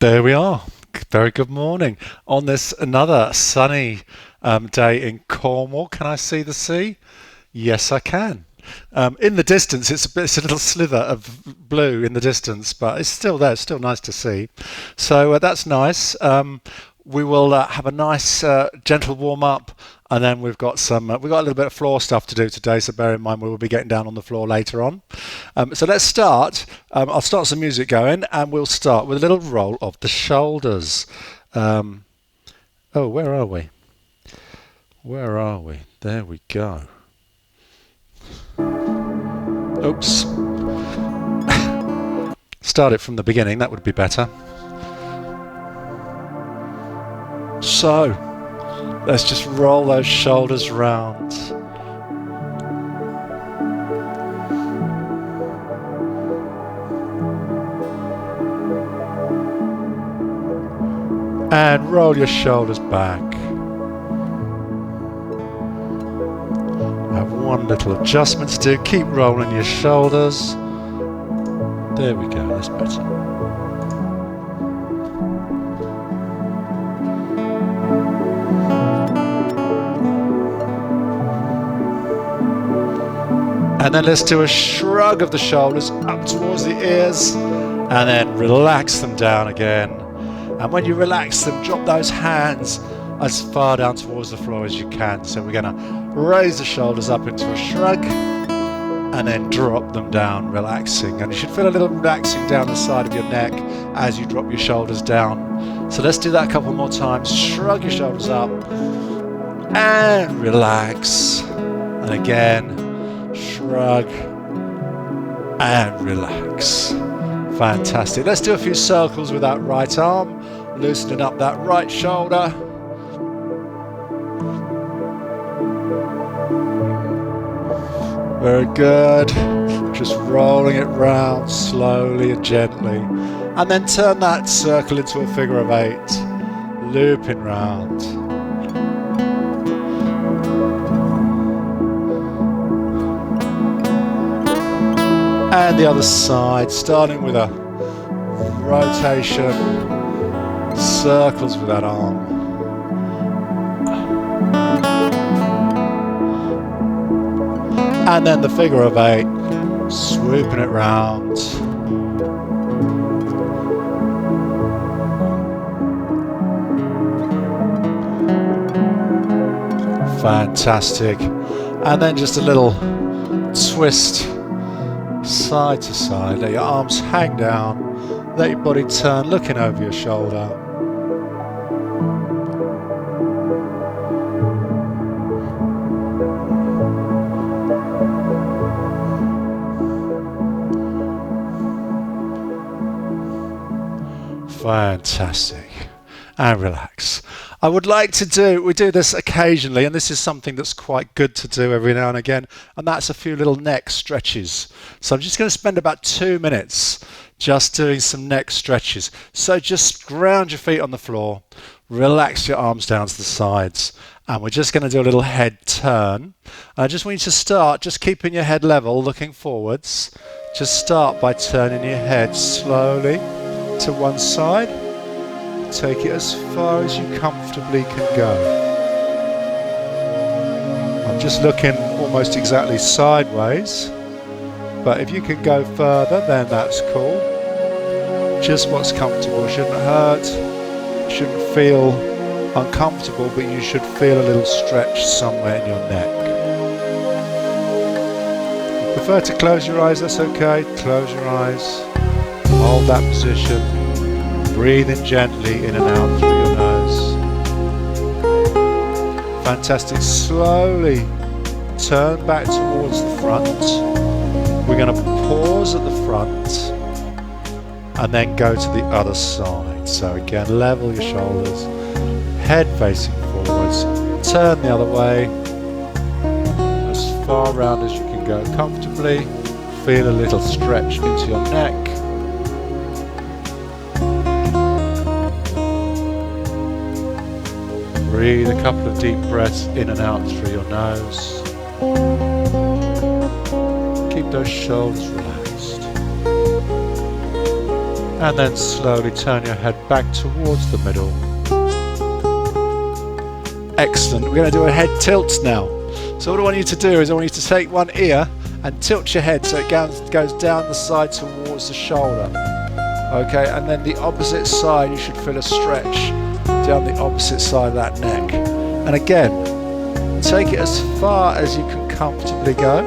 There we are. Very good morning on this another sunny day in Cornwall. Can I see the sea? Yes, I can. In the distance, it's a little slither of blue in the distance, but it's still there. It's still nice to see. So that's nice. We will have a nice gentle warm up, and then we've got a little bit of floor stuff to do today. So bear in mind we will be getting down on the floor later on. So let's start. I'll start some music going, and we'll start with a little roll of the shoulders. Oh, where are we? Where are we? There we go. Oops. Start it from the beginning, that would be better. So, let's just roll those shoulders round. And roll your shoulders back. I have one little adjustment to do. Keep rolling your shoulders. There we go, that's better. And then let's do a shrug of the shoulders up towards the ears and then relax them down again. And when you relax them, drop those hands as far down towards the floor as you can. So we're going to raise the shoulders up into a shrug and then drop them down, relaxing. And you should feel a little relaxing down the side of your neck as you drop your shoulders down. So let's do that a couple more times. Shrug your shoulders up and relax. And again, shrug and relax. Fantastic. Let's do a few circles with that right arm, loosening up that right shoulder. Very good. Just rolling it round slowly and gently. And then turn that circle into a figure of 8, looping round. And the other side, starting with a rotation, circles with that arm. And then the figure of 8, swooping it round. Fantastic. And then just a little twist side to side. Let your arms hang down. Let your body turn, looking over your shoulder. Fantastic. And relax. I would like to we do this occasionally, and this is something that's quite good to do every now and again, and that's a few little neck stretches. So I'm just going to spend about 2 minutes just doing some neck stretches. So just ground your feet on the floor, relax your arms down to the sides, and we're just going to do a little head turn. I just want you to start just keeping your head level, looking forwards. Just start by turning your head slowly to one side. Take it as far as you comfortably can go. I'm just looking almost exactly sideways, but if you can go further, then that's cool. Just what's comfortable. Shouldn't hurt, shouldn't feel uncomfortable, but you should feel a little stretch somewhere in your neck. If you prefer to close your eyes, that's okay. Close your eyes. Hold that position. Breathe in gently in and out through your nose. Fantastic. Slowly turn back towards the front. We're going to pause at the front and then go to the other side. So again, level your shoulders, head facing forwards, turn the other way, as far around as you can go comfortably. Feel a little stretch into your neck. Breathe a couple of deep breaths in and out through your nose. Keep those shoulders relaxed. And then slowly turn your head back towards the middle. Excellent. We're going to do a head tilt now. So what I want you to do is I want you to take one ear and tilt your head so it goes down the side towards the shoulder. Okay, and then the opposite side you should feel a stretch down the opposite side of that neck. And again, take it as far as you can comfortably go,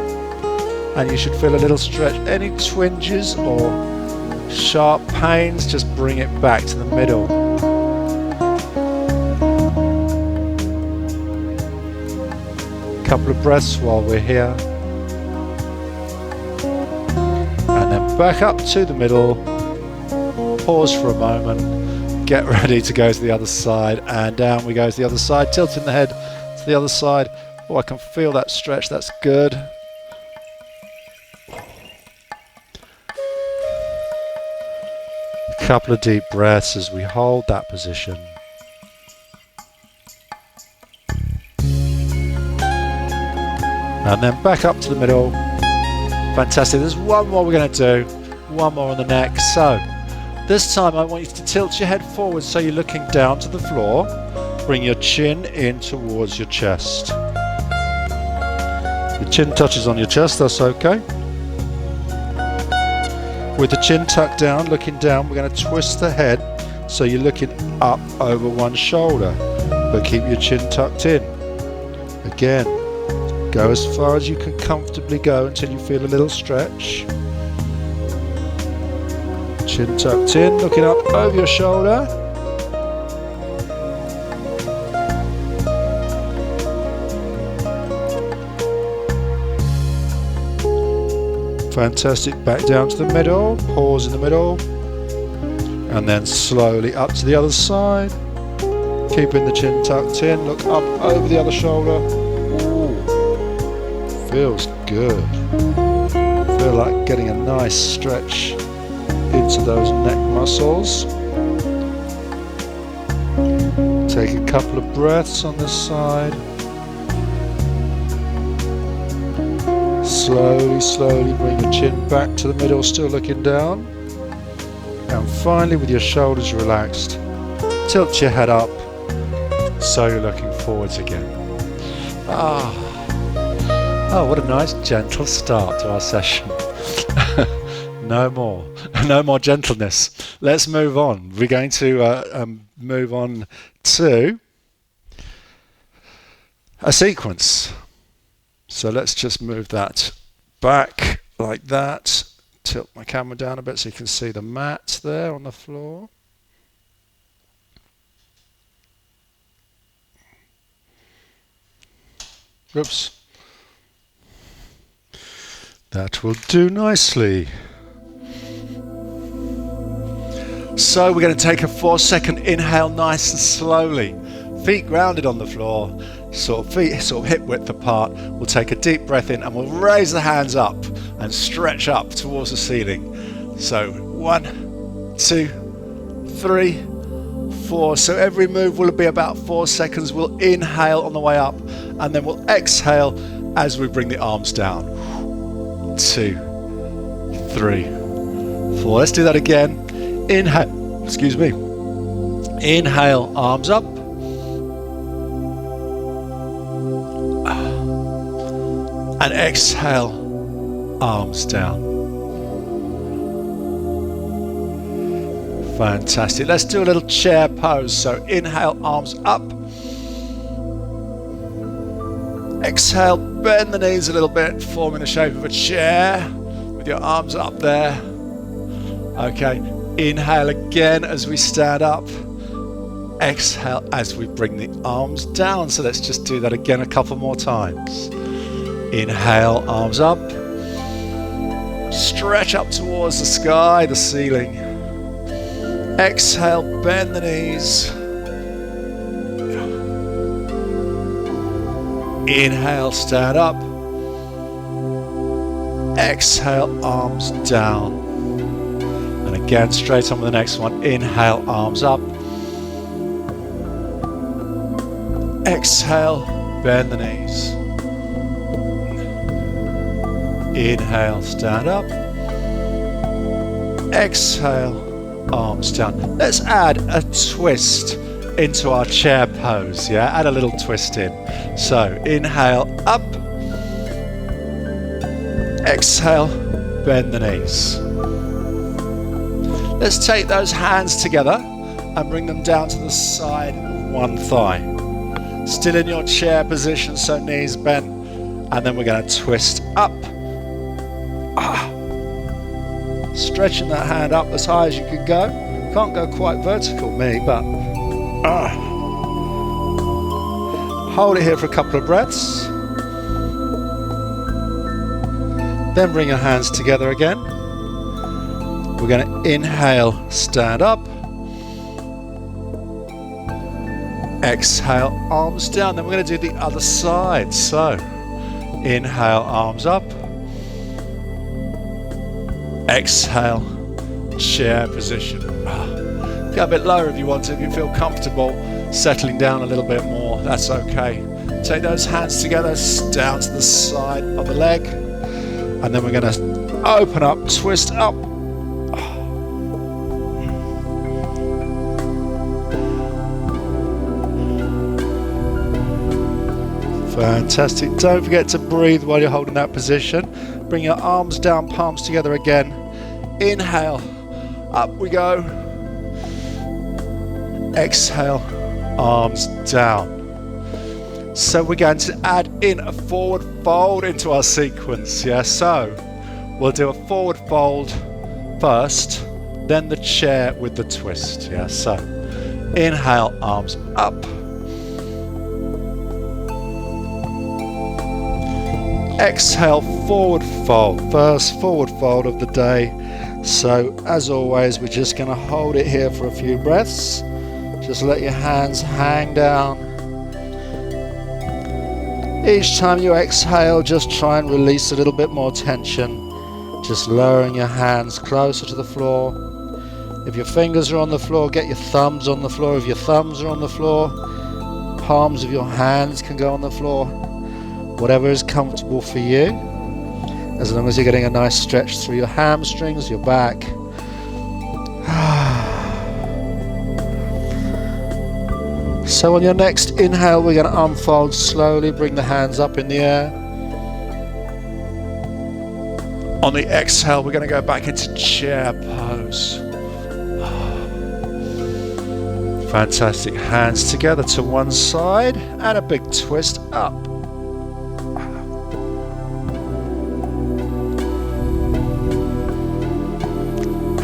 and you should feel a little stretch. Any twinges or sharp pains, just bring it back to the middle. Couple of breaths while we're here, and then back up to the middle. Pause for a moment, get ready to go to the other side, and down we go to the other side, tilting the head to the other side. Oh, I can feel that stretch, that's good. A couple of deep breaths as we hold that position. And then back up to the middle. Fantastic. There's one more we're going to do. One more on the neck. So this time I want you to tilt your head forward so you're looking down to the floor. Bring your chin in towards your chest. Your chin touches on your chest, that's okay. With the chin tucked down, looking down, we're going to twist the head so you're looking up over one shoulder, but keep your chin tucked in. Again, go as far as you can comfortably go until you feel a little stretch. Chin tucked in, looking up over your shoulder. Fantastic, back down to the middle, pause in the middle, and then slowly up to the other side. Keeping the chin tucked in, look up over the other shoulder. Feels good. Feel like getting a nice stretch into those neck muscles. Take a couple of breaths on this side. Slowly, slowly bring your chin back to the middle, still looking down. And finally, with your shoulders relaxed, tilt your head up so you're looking forwards again. Oh, what a nice gentle start to our session. No more gentleness. Let's move on. We're going to move on to a sequence. So let's just move that back like that. Tilt my camera down a bit so you can see the mat there on the floor. Oops. That will do nicely. So we're going to take a 4-second inhale nice and slowly. Feet grounded on the floor, feet hip width apart. We'll take a deep breath in and we'll raise the hands up and stretch up towards the ceiling. So 1, 2, 3, 4. So every move will be about 4 seconds. We'll inhale on the way up and then we'll exhale as we bring the arms down. 2, 3, 4. Let's do that again. Inhale, Inhale, arms up. And exhale, arms down. Fantastic. Let's do a little chair pose. So inhale, arms up. Exhale, bend the knees a little bit, forming the shape of a chair with your arms up there. Okay, inhale again as we stand up. Exhale as we bring the arms down. So let's just do that again a couple more times. Inhale, arms up. Stretch up towards the sky, the ceiling. Exhale, bend the knees. Inhale, stand up. Exhale, arms down. And again, straight on with the next one. Inhale, arms up. Exhale, bend the knees. Inhale, stand up. Exhale, arms down. Let's add a twist into our chair pose, yeah? Add a little twist in. So inhale, up. Exhale, bend the knees. Let's take those hands together and bring them down to the side of one thigh. Still in your chair position, so knees bent. And then we're going to twist up. Stretching that hand up as high as you can go. Can't go quite vertical, me, but hold it here for a couple of breaths. Then bring your hands together again. We're going to inhale, stand up. Exhale, arms down. Then we're going to do the other side. So, inhale, arms up. Exhale, chair position. Go a bit lower if you want to, if you feel comfortable. Settling down a little bit more, that's okay. Take those hands together, down to the side of the leg. And then we're going to open up, twist up. Fantastic. Don't forget to breathe while you're holding that position. Bring your arms down, palms together again. Inhale, up we go. Exhale, arms down. So we're going to add in a forward fold into our sequence, yeah? So we'll do a forward fold first, then the chair with the twist, yeah? So inhale, arms up. Exhale, forward fold. First forward fold of the day. So as always, we're just going to hold it here for a few breaths. Just let your hands hang down. Each time you exhale, just try and release a little bit more tension. Just lowering your hands closer to the floor. If your fingers are on the floor, get your thumbs on the floor. If your thumbs are on the floor, palms of your hands can go on the floor. Whatever is comfortable for you, as long as you're getting a nice stretch through your hamstrings, your back. So on your next inhale, we're going to unfold slowly, bring the hands up in the air. On the exhale, we're going to go back into chair pose. Fantastic. Hands together to one side and a big twist up.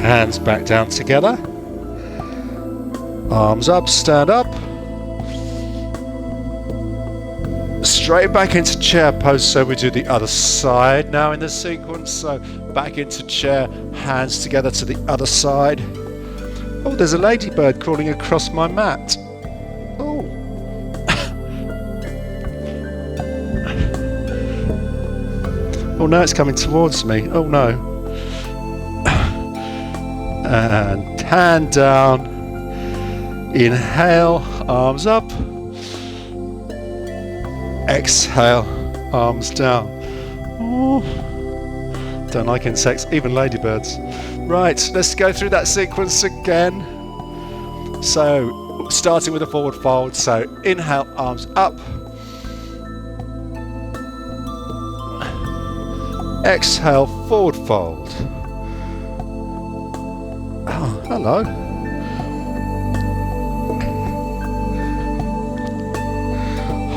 Hands back down together. Arms up, stand up. Straight back into chair pose, so we do the other side now in the sequence. So back into chair, hands together to the other side. Oh, there's a ladybird crawling across my mat. Oh. Oh, now it's coming towards me. Oh no. And hand down. Inhale, arms up. Exhale, arms down. Ooh. Don't like insects, even ladybirds. Right, let's go through that sequence again. So, starting with a forward fold. So, inhale, arms up. Exhale, forward fold. Oh, hello.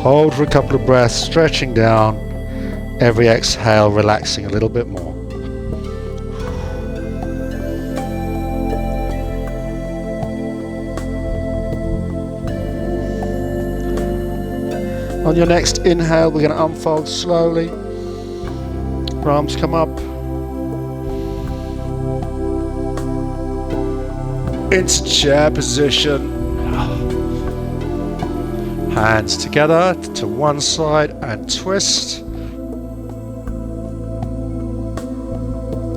Hold for a couple of breaths, stretching down. Every exhale, relaxing a little bit more. On your next inhale, we're going to unfold slowly. Arms come up. Into chair position. Hands together to one side and twist.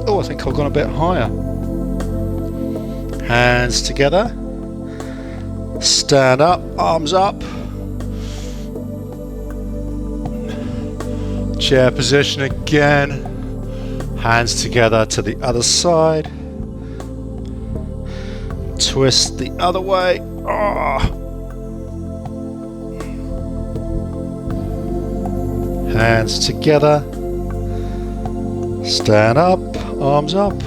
Oh, I think I've gone a bit higher. Hands together. Stand up, arms up. Chair position again. Hands together to the other side. twist the other way. Hands together. Stand up, arms up.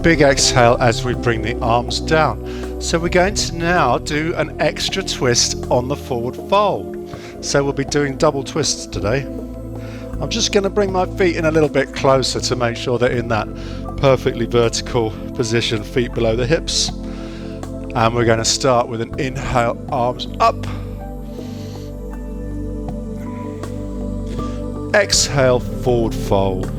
Big exhale as we bring the arms down. So we're going to now do an extra twist on the forward fold. So we'll be doing double twists today. I'm just going to bring my feet in a little bit closer to make sure they're in that perfectly vertical position, feet below the hips. And we're going to start with an inhale, arms up. Exhale, forward fold.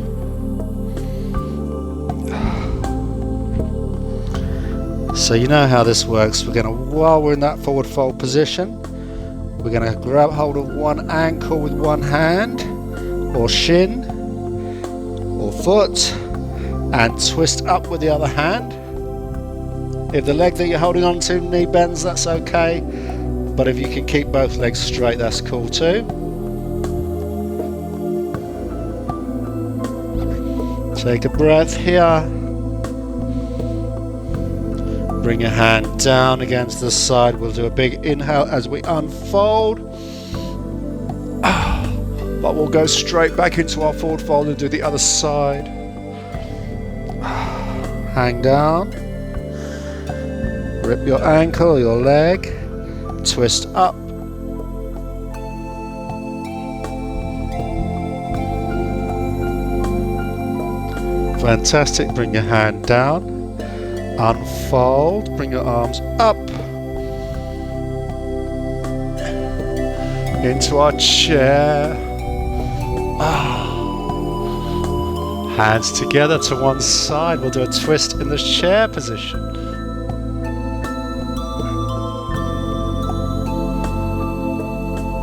So you know how this works. We're going to, while we're in that forward fold position, we're going to grab hold of one ankle with one hand, or shin, or foot, and twist up with the other hand. If the leg that you're holding on to knee bends, that's okay. But if you can keep both legs straight, that's cool too. Take a breath here. Bring your hand down against the side. We'll do a big inhale as we unfold. But we'll go straight back into our forward fold and do the other side. Hang down. Rip your ankle or your leg. Twist up. Fantastic. Bring your hand down. Unfold, bring your arms up into our chair. Hands together to one side. We'll do a twist in the chair position.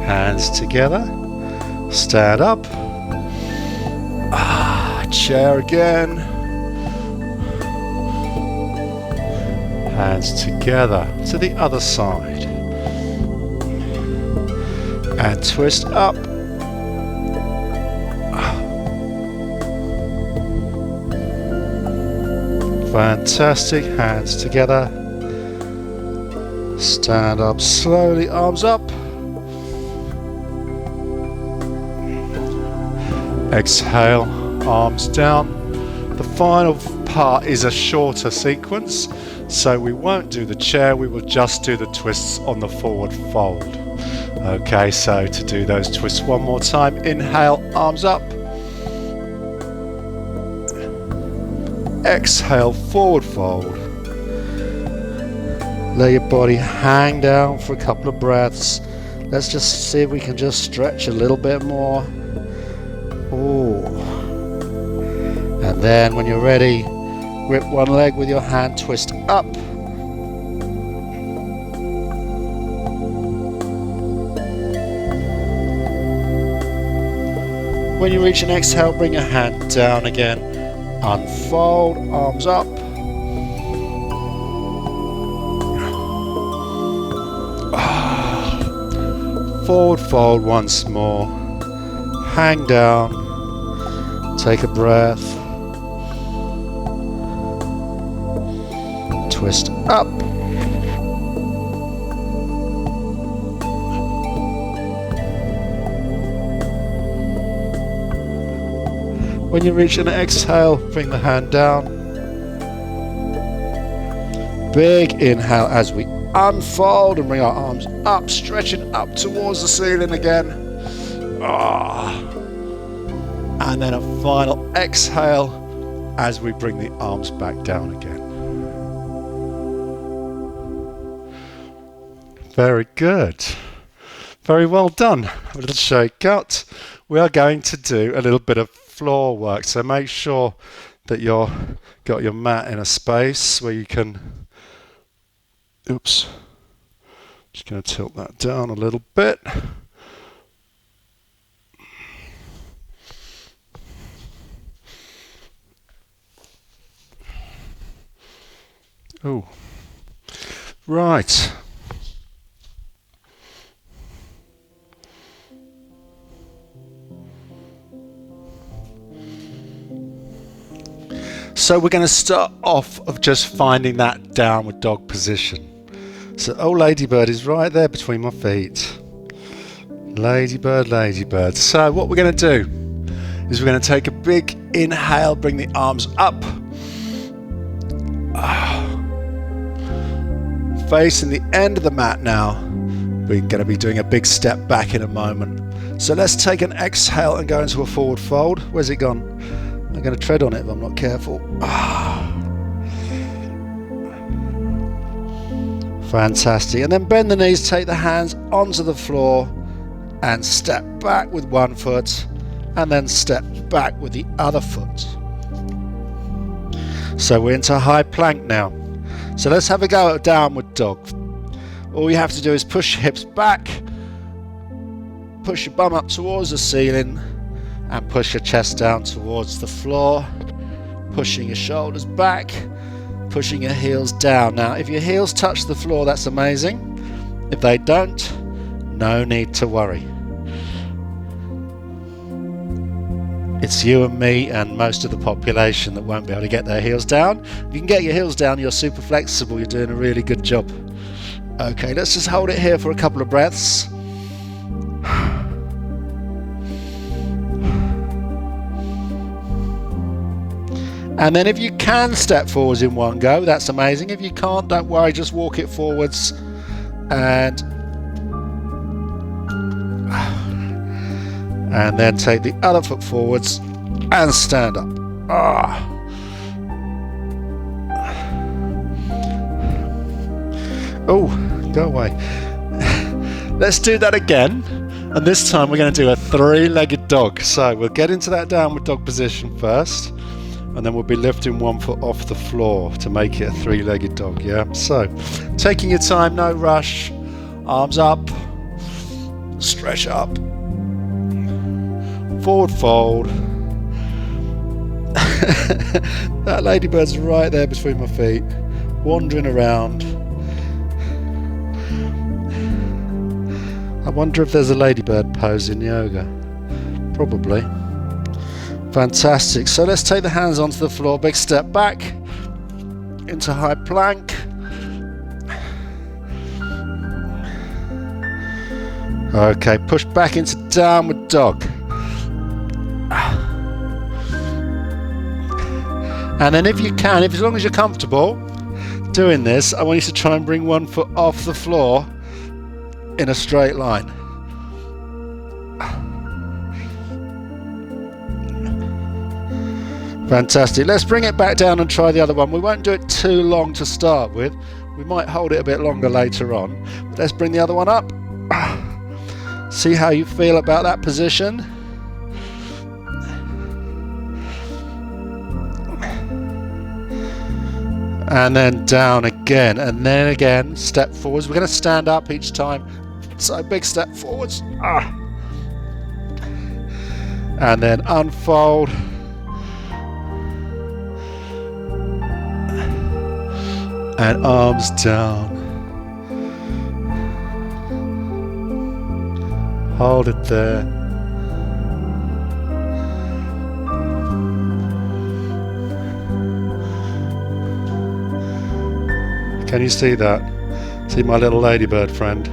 Hands together. Stand up. Chair again. Hands together to the other side. And twist up. Fantastic. Hands together. Stand up slowly, arms up. Exhale, arms down. The final part is a shorter sequence, so we won't do the chair, we will just do the twists on the forward fold. Okay, so to do those twists one more time, inhale, arms up. Exhale, forward fold. Let your body hang down for a couple of breaths. Let's just see if we can just stretch a little bit more. Ooh. And then when you're ready, grip one leg with your hand, twist up. When you reach an exhale, bring your hand down again. Unfold, arms up. Forward fold once more. Hang down. Take a breath. Twist up. When you reach an exhale, bring the hand down. Big inhale as we unfold and bring our arms up, stretching up towards the ceiling again. And then a final exhale as we bring the arms back down again. Very good. Very well done. A little shake out. We are going to do a little bit of floor work, so make sure that you've got your mat in a space where you can. Oops. Just going to tilt that down a little bit. Oh, right. So we're going to start off of just finding that downward dog position. So old ladybird is right there between my feet. Ladybird, ladybird. So what we're going to do is we're going to take a big inhale, bring the arms up. Facing the end of the mat now. We're going to be doing a big step back in a moment. So let's take an exhale and go into a forward fold. Where's it gone? I'm going to tread on it if I'm not careful. Fantastic. And then bend the knees, take the hands onto the floor and step back with one foot and then step back with the other foot. So we're into high plank now. So let's have a go at downward dog. All you have to do is push your hips back, push your bum up towards the ceiling and push your chest down towards the floor, pushing your shoulders back, pushing your heels down. Now if your heels touch the floor, that's amazing. If they don't, no need to worry. It's you and me and most of the population that won't be able to get their heels down. If you can get your heels down, you're super flexible, you're doing a really good job. Okay, let's just hold it here for a couple of breaths. And then if you can step forwards in one go, that's amazing. If you can't, don't worry, just walk it forwards and then take the other foot forwards and stand up. Oh, go away. Let's do that again. And this time we're going to do a three-legged dog. So we'll get into that downward dog position first. And then we'll be lifting one foot off the floor to make it a three-legged dog, yeah? So, taking your time, no rush. Arms up. Stretch up. Forward fold. That ladybird's right there between my feet, wandering around. I wonder if there's a ladybird pose in yoga. Probably. Fantastic. So let's take the hands onto the floor, big step back into high plank. Okay, push back into downward dog. And then if you can, as long as you're comfortable doing this, I want you to try and bring one foot off the floor in a straight line. Fantastic. Let's bring it back down and try the other one. We won't do it too long to start with. We might hold it a bit longer later on. But let's bring the other one up. See how you feel about that position. And then down again. And then again, step forwards. We're going to stand up each time. So big step forwards. And then unfold. And arms down. Hold it there. Can you see that? See my little ladybird friend?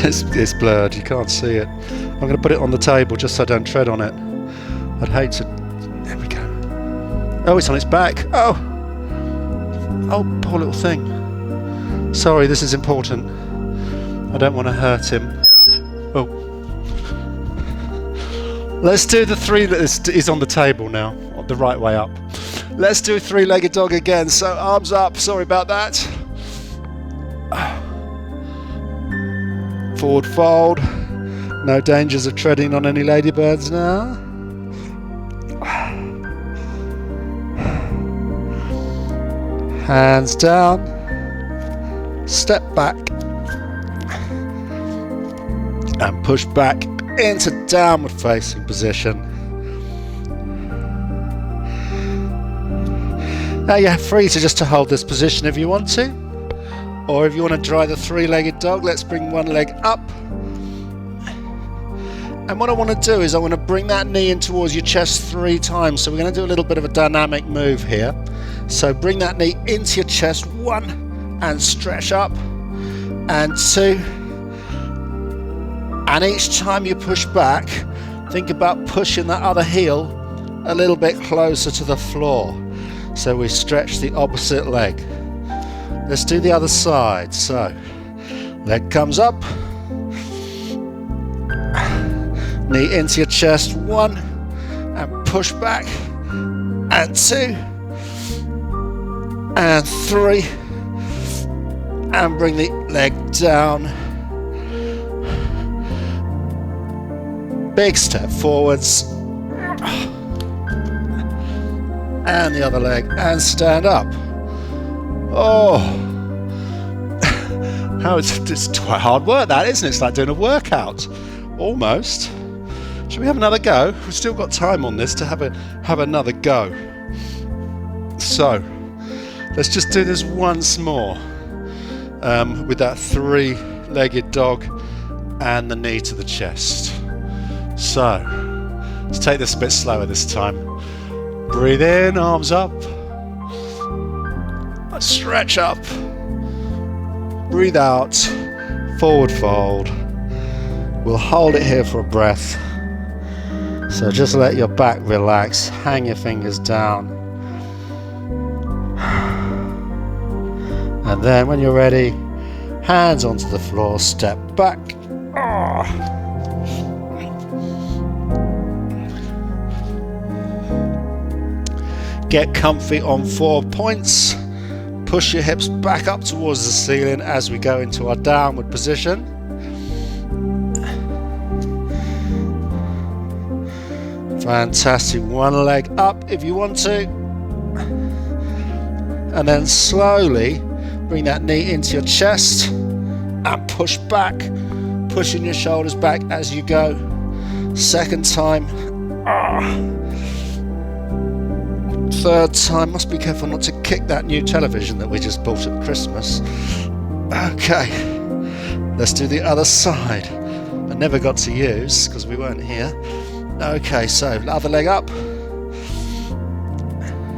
It's blurred, you can't see it. I'm going to put it on the table just so I don't tread on it. I'd hate to... There we go. Oh, it's on its back. Oh, poor little thing. Sorry, this is important. I don't want to hurt him. Oh. Let's do the three that is on the table now, the right way up. Let's do three-legged dog again. So arms up, sorry about that. Forward fold. No dangers of treading on any ladybirds now. Hands down. Step back. And push back into downward facing position. Now you're free to hold this position if you want to, or if you want to try the three-legged dog, let's bring one leg up And what I want to do is I want to bring that knee in towards your chest 3 times. So we're going to do a little bit of a dynamic move here. So bring that knee into your chest, 1, and stretch up, and 2. And each time you push back, think about pushing that other heel a little bit closer to the floor. So we stretch the opposite leg. Let's do the other side. So leg comes up, knee into your chest, 1, and push back, and 2, and 3, and bring the leg down. Big step forwards, and the other leg, and stand up. Oh, it's quite hard work that, isn't it? It's like doing a workout, almost. Should we have another go? We've still got time on this to have another go. So let's just do this once more with that 3-legged dog and the knee to the chest. So let's take this a bit slower this time. Breathe in, arms up. Stretch up. Breathe out, forward fold. We'll hold it here for a breath. So just let your back relax, hang your fingers down. And then when you're ready, hands onto the floor, step back. Get comfy on 4 points. Push your hips back up towards the ceiling as we go into our downward position. Fantastic. 1 leg up if you want to. And then slowly bring that knee into your chest and push back, pushing your shoulders back as you go. Second time. 3rd time. Must be careful not to kick that new television that we just bought at Christmas. Okay, let's do the other side. I never got to use because we weren't here. Okay, so other leg up.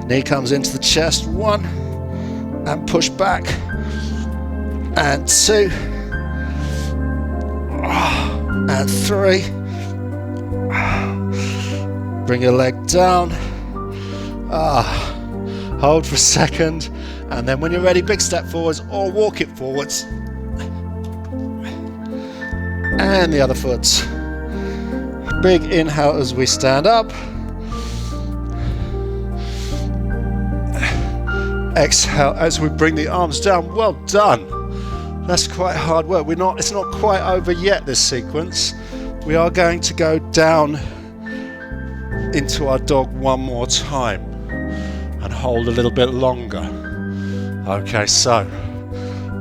Knee comes into the chest, 1, and push back, and 2, and 3. Bring your leg down. Hold for a second, and then when you're ready, big step forwards or walk it forwards. And the other foot. Big inhale as we stand up. Exhale as we bring the arms down. Well done. That's quite hard work. It's not quite over yet, this sequence. We are going to go down into our dog one more time and hold a little bit longer. Okay, so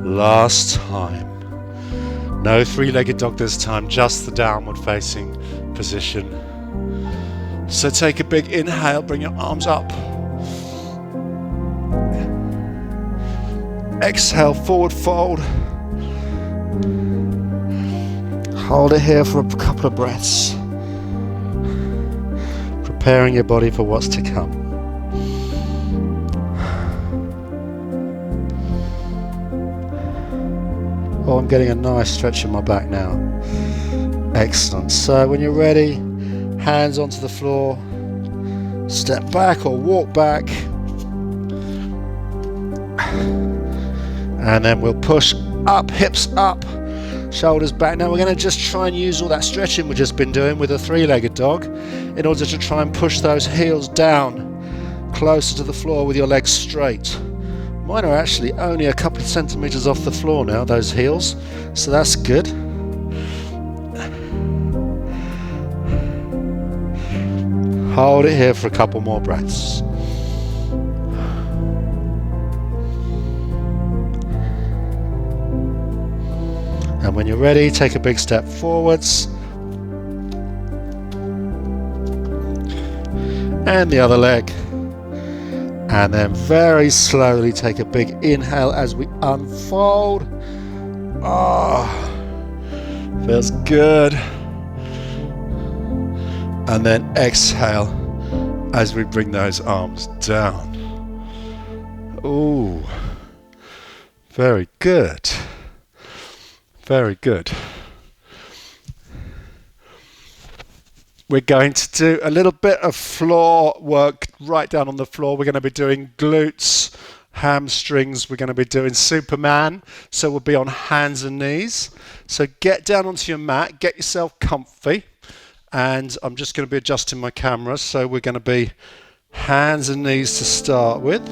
last time. No 3-legged dog this time, just the downward facing position. So take a big inhale, bring your arms up. Exhale, forward fold. Hold it here for a couple of breaths. Preparing your body for what's to come. Oh, I'm getting a nice stretch in my back now. Excellent. So when you're ready, hands onto the floor, step back or walk back, and then we'll push up, hips up, shoulders back. Now we're going to just try and use all that stretching we've just been doing with a 3-legged dog in order to try and push those heels down closer to the floor with your legs straight. Mine are actually only a couple of centimeters off the floor now, those heels, so that's good. Hold it here for a couple more breaths. And when you're ready, take a big step forwards. And the other leg. And then very slowly take a big inhale as we unfold. Oh, feels good. And then exhale as we bring those arms down. Ooh, very good. Very good. We're going to do a little bit of floor work right down on the floor. We're going to be doing glutes, hamstrings. We're going to be doing Superman. So we'll be on hands and knees. So get down onto your mat, get yourself comfy. And I'm just going to be adjusting my camera. So we're going to be hands and knees to start with.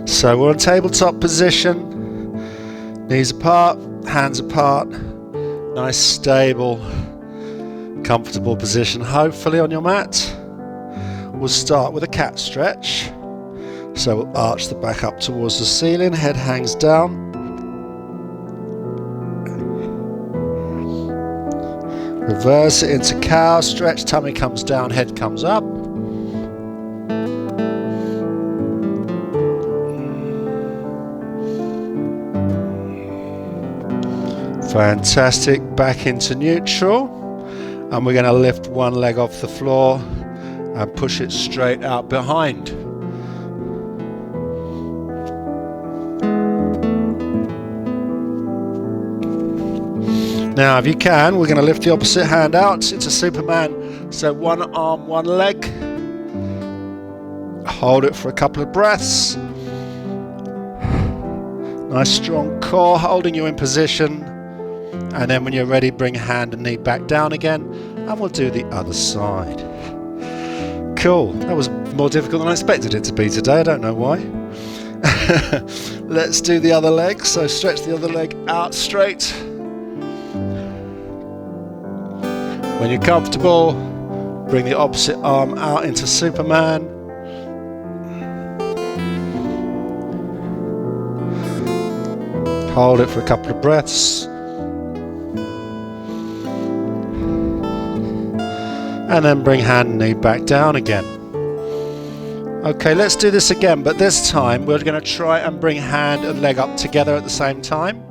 So we're on tabletop position, knees apart, hands apart, nice stable, comfortable position hopefully on your mat. We'll start with a cat stretch. So we'll arch the back up towards the ceiling, head hangs down. Reverse it into cow stretch, tummy comes down, head comes up. Fantastic, back into neutral, and we're going to lift one leg off the floor and push it straight out behind. Now if you can, we're going to lift the opposite hand out into Superman. So one arm, one leg. Hold it for a couple of breaths. Nice strong core holding you in position. And then when you're ready, bring hand and knee back down again, and we'll do the other side. Cool, that was more difficult than I expected it to be today, I don't know why. Let's do the other leg, so stretch the other leg out straight. When you're comfortable, bring the opposite arm out into Superman. Hold it for a couple of breaths. And then bring hand and knee back down again. Okay, let's do this again, but this time we're going to try and bring hand and leg up together at the same time.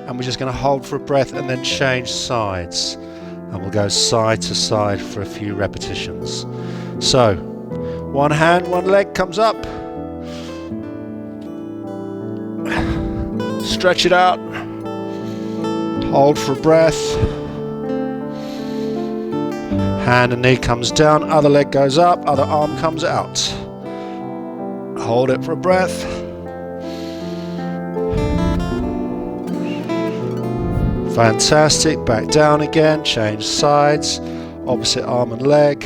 And we're just going to hold for a breath and then change sides. And we'll go side to side for a few repetitions. So, one hand, one leg comes up. Stretch it out. Hold for a breath. Hand and knee comes down, other leg goes up, other arm comes out. Hold it for a breath. Fantastic, back down again, change sides, opposite arm and leg.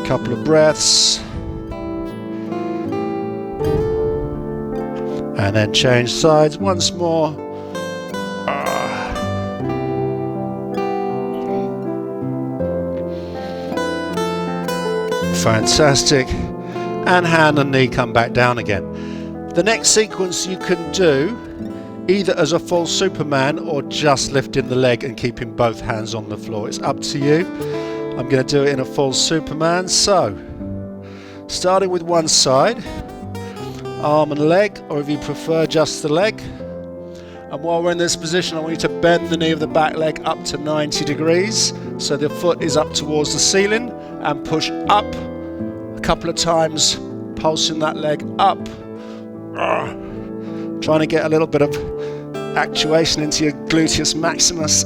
Couple of breaths. And then change sides once more. Fantastic, and hand and knee come back down again. The next sequence you can do either as a full Superman or just lifting the leg and keeping both hands on the floor. It's up to you. I'm going to do it in a full Superman. So, starting with one side, arm and leg, or if you prefer just the leg. And while we're in this position, I want you to bend the knee of the back leg up to 90 degrees so the foot is up towards the ceiling, and push up a couple of times, pulsing that leg up. Trying to get a little bit of actuation into your gluteus maximus.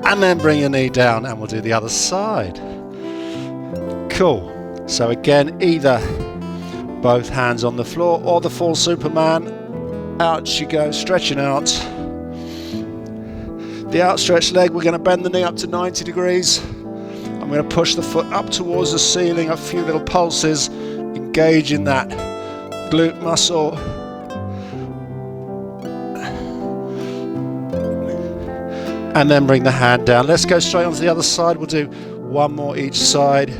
And then bring your knee down, and we'll do the other side. Cool. So again, either both hands on the floor or the full Superman. Out you go, stretching out. The outstretched leg, we're going to bend the knee up to 90 degrees. I'm going to push the foot up towards the ceiling, a few little pulses, engaging that glute muscle. And then bring the hand down. Let's go straight onto the other side. We'll do one more each side.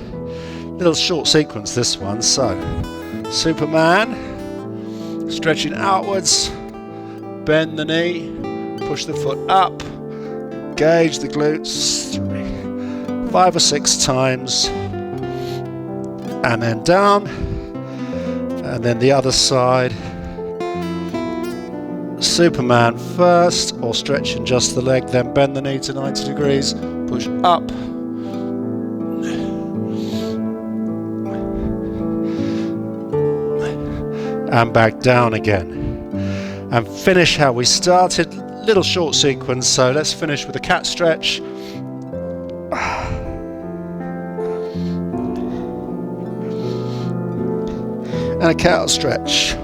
Little short sequence this one. So, Superman, stretching outwards, bend the knee, push the foot up, engage the glutes. 3, 5 or 6 times, and then down, and then the other side. Superman first, or stretching just the leg, then bend the knee to 90 degrees, push up, and back down again, and finish how we started. Little short sequence, so let's finish with a cat stretch. And a cow stretch.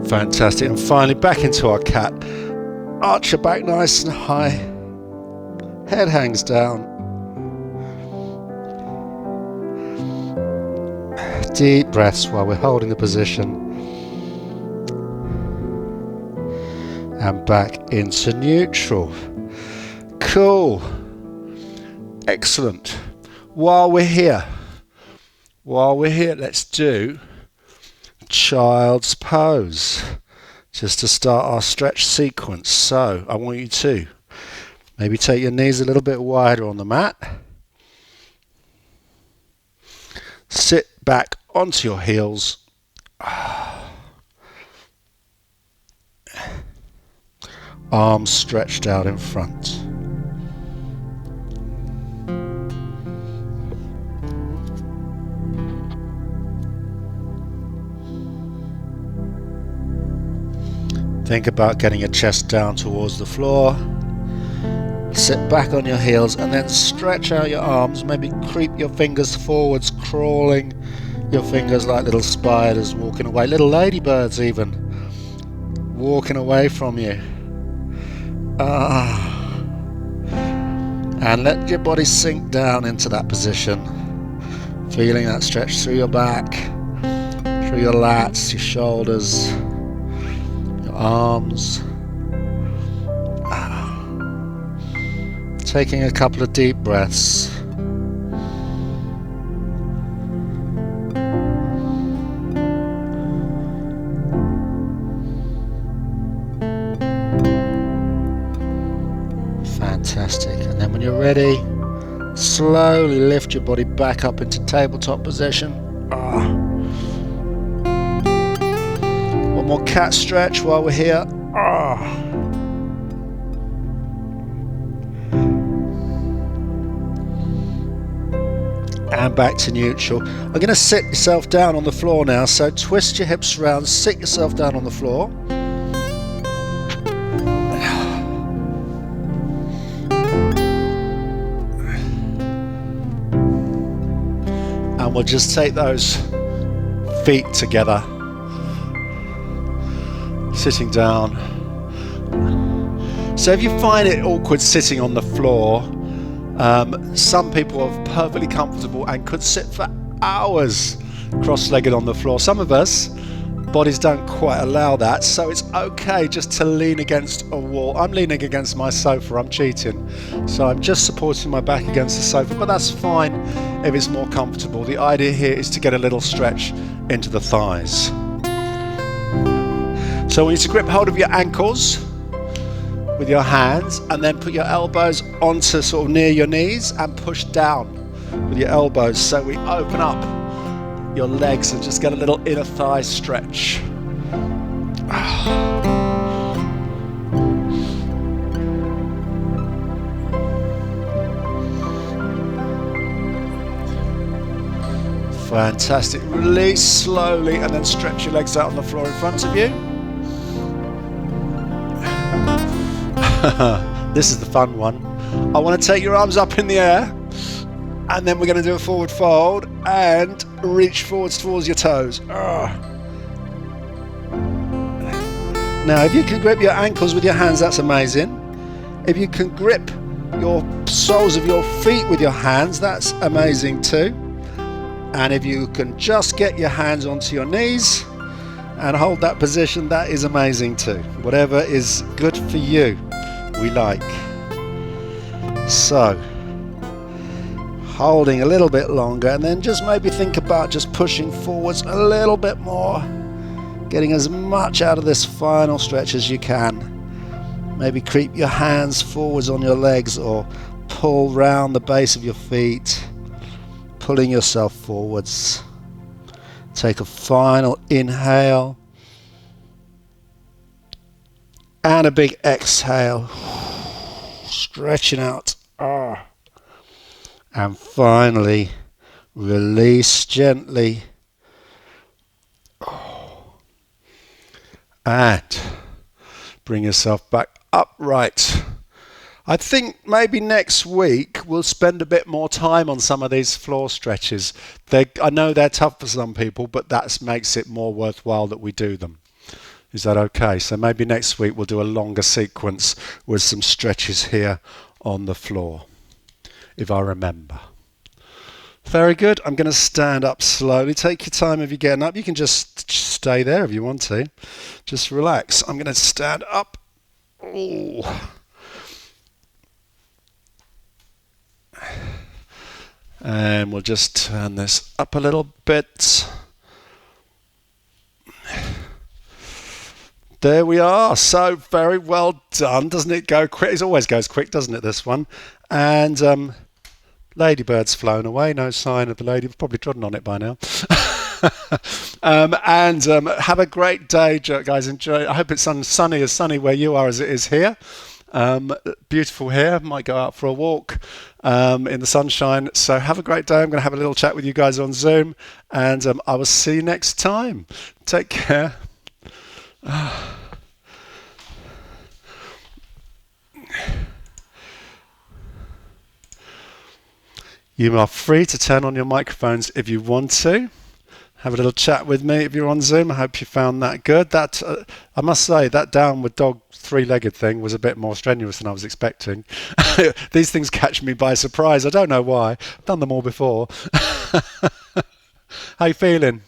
Fantastic. And finally back into our cat. Arch your back nice and high. Head hangs down. Deep breaths while we're holding the position. And back into neutral. Cool. Excellent. While we're here, let's do child's pose, just to start our stretch sequence. So I want you to maybe take your knees a little bit wider on the mat, sit back onto your heels, arms stretched out in front. Think about getting your chest down towards the floor. Sit back on your heels and then stretch out your arms. Maybe creep your fingers forwards, crawling your fingers like little spiders walking away. Little ladybirds even walking away from you. And let your body sink down into that position. Feeling that stretch through your back, through your lats, your shoulders, arms. Taking a couple of deep breaths. Fantastic. And then when you're ready, slowly lift your body back up into tabletop position. One more cat stretch while we're here. And back to neutral. I'm going to sit yourself down on the floor now, so twist your hips around, sit yourself down on the floor. And we'll just take those feet together. Sitting down. So if you find it awkward sitting on the floor, some people are perfectly comfortable and could sit for hours cross-legged on the floor. Some of us, bodies don't quite allow that, so it's okay just to lean against a wall. I'm leaning against my sofa, I'm cheating. So I'm just supporting my back against the sofa, but that's fine if it's more comfortable. The idea here is to get a little stretch into the thighs. So we need to grip hold of your ankles with your hands, and then put your elbows onto sort of near your knees and push down with your elbows, so we open up your legs and just get a little inner thigh stretch. Fantastic. Release slowly and then stretch your legs out on the floor in front of you. This is the fun one. I want to take your arms up in the air, and then we're going to do a forward fold and reach forwards towards your toes. Now if you can grip your ankles with your hands, that's amazing. If you can grip your soles of your feet with your hands, that's amazing too. And if you can just get your hands onto your knees and hold that position, that is amazing too. Whatever is good for you, we like. So, holding a little bit longer, and then just maybe think about just pushing forwards a little bit more, getting as much out of this final stretch as you can. Maybe creep your hands forwards on your legs or pull round the base of your feet, pulling yourself forwards. Take a final inhale and a big exhale, stretching out. And finally, release gently. And bring yourself back upright. I think maybe next week we'll spend a bit more time on some of these floor stretches. I know they're tough for some people, but that makes it more worthwhile that we do them. Is that okay? So maybe next week we'll do a longer sequence with some stretches here on the floor, if I remember. Very good. I'm going to stand up slowly. Take your time if you're getting up. You can just stay there if you want to. Just relax. I'm going to stand up. Ooh. And we'll just turn this up a little bit. There we are. So very well done. Doesn't it go quick? It always goes quick, doesn't it, this one? And ladybird's flown away. No sign of the lady. We've probably trodden on it by now. Have a great day, guys. Enjoy. I hope it's sunny where you are as it is here. Beautiful here. Might go out for a walk in the sunshine. So have a great day. I'm going to have a little chat with you guys on Zoom, and I will see you next time. Take care. You are free to turn on your microphones if you want to. Have a little chat with me if you're on Zoom. I hope you found that good. That I must say, that downward dog three-legged thing was a bit more strenuous than I was expecting. These things catch me by surprise. I don't know why. I've done them all before. How you feeling?